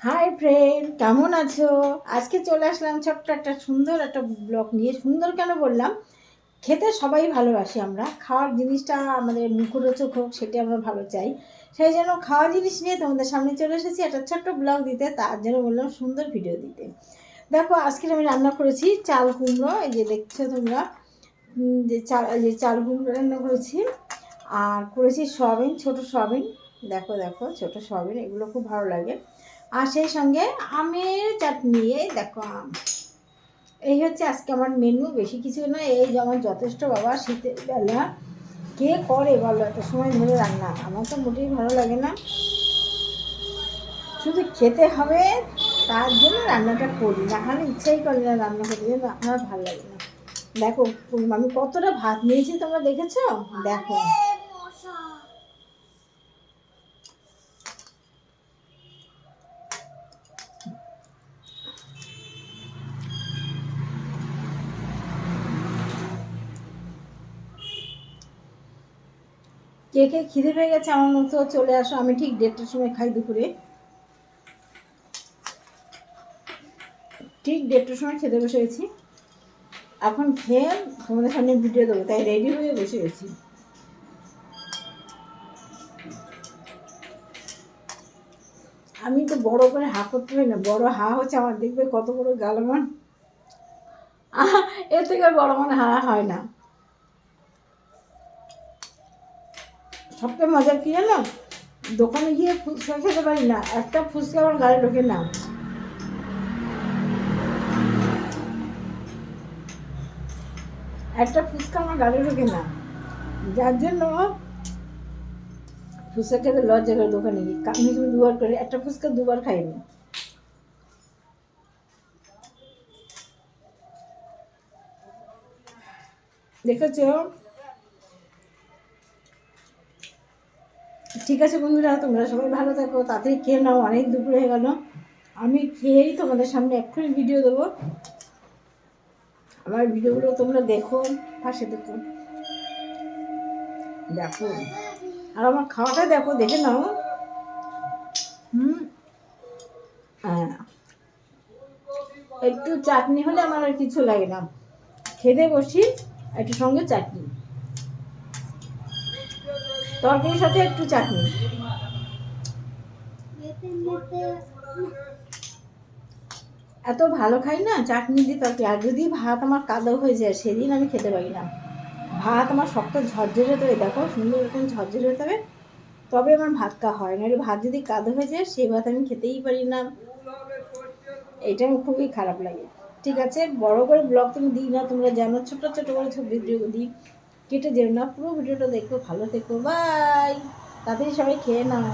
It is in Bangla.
হাই ফ্রেন্ড, কেমন আছো? আজকে চলে আসলাম ছোট্ট একটা সুন্দর একটা ব্লগ নিয়ে। সুন্দর কেন বললাম, খেতে সবাই ভালোবাসি আমরা, খাওয়ার জিনিসটা আমাদের মুখরোচক হোক সেটা আমরা ভালো চাই। সেই জন্য খাওয়ার জিনিস নিয়ে তোমাদের সামনে চলে এসেছি একটা ছোট্ট ব্লগ দিতে, তার জন্য বললাম সুন্দর ভিডিও দিতে। দেখো, আজকে আমি রান্না করেছি চাল কুমড়ো, এই যে দেখছো তোমরা, যে চাল কুমড়ো রান্না করেছি। আর করেছি সয়াবিন, ছোটো সয়াবিন। দেখো দেখো, ছোটো সয়াবিন, এগুলো খুব ভালো লাগে। আর সেই সঙ্গে আমের চাটনি। এই দেখো আম। এই হচ্ছে আজকে আমার মেনু, বেশি কিছু নয়। এই যেমন যথেষ্ট। বাবা, শীতের বেলা কে করে বলো এত সময় ধরে রান্না? আমার তো মোটেই ভালো লাগে না, শুধু খেতে হবে তার জন্য রান্নাটা করি, না হলে ইচ্ছাই করে না রান্না করতে, যেন আমার ভালো লাগে না। দেখো আমি কতটা ভাত নিয়েছি, তোমরা দেখেছো? দেখো, কে কে খিদে পেয়ে গেছে আমার মতো চলে আসো। আমি ঠিক 1:30টার সময় খাই দুপুরে, ঠিক 1:30টার সময় খেতে বসে গেছি। এখন খেয়ে তোমাদের সামনে ভিডিও দেবো, তাই রেডি হয়ে বসে গেছি। আমি তো বড় করে হা করতে পারি না, বড় হা হচ্ছে আমার, দেখবে কত বড় গাল আমার। এর থেকে বড় মানে হা হয় না। সবচেয়ে মজা কি জানো, দোকানে গিয়ে ফুচকা খেতে পারি না, একটা ফুচকা আমার গায়ে ঢোকে না। একটা ফুচকা আমার গালে ঢোকে না, যার জন্য ফুচকা খেতে লজ্জা করে। দোকানে গিয়ে আমি তুমি 2বার করে, একটা ফুচকা 2বার খাইনি। দেখেছো? ঠিক আছে বন্ধুরা, তোমরা সবাই ভালো থাকো, তাড়াতাড়ি খেয়ে নাও, অনেক দুপুর হয়ে গেল। আমি খেয়েই তোমাদের সামনে এক্ষুনি ভিডিও দেবো। আমার ভিডিওগুলো তোমরা দেখো, পাশে দেখো, দেখো। আর আমার খাওয়াটা দেখো, দেখে নাও। হ্যাঁ, একটু চাটনি হলে আমার আর কিছু লাগে না। খেতে বসি, একটু সঙ্গে চাটনি, তরকারির সাথে একটু চাটনি। এত ভালো খাই না চাটনি দিয়ে তরকারি। আর যদি ভাত আমার কাদো হয়ে যায়, সেদিন আমি খেতে পারি না। ভাত আমার শক্ত ঝরঝরে হতে হবে, দেখো সুন্দর এরকম ঝরঝরে হতে হবে, তবে আমার ভাত খাওয়া হয়। নাহলে ভাত যদি কাদো হয়ে যায়, সেই ভাত আমি খেতেই পারি না। এটা আমার খুবই খারাপ লাগে। ঠিক আছে, বড় করে ব্লগ তুমি দিই না, তোমরা জানো, ছোটো ছোটো করে সব ভিডিও দিই। কেটে যেও না, পুরো ভিডিওটা দেখো, ভালো থেকো, বাই। তাড়াতাড়ি সবাই খেয়ে নাও।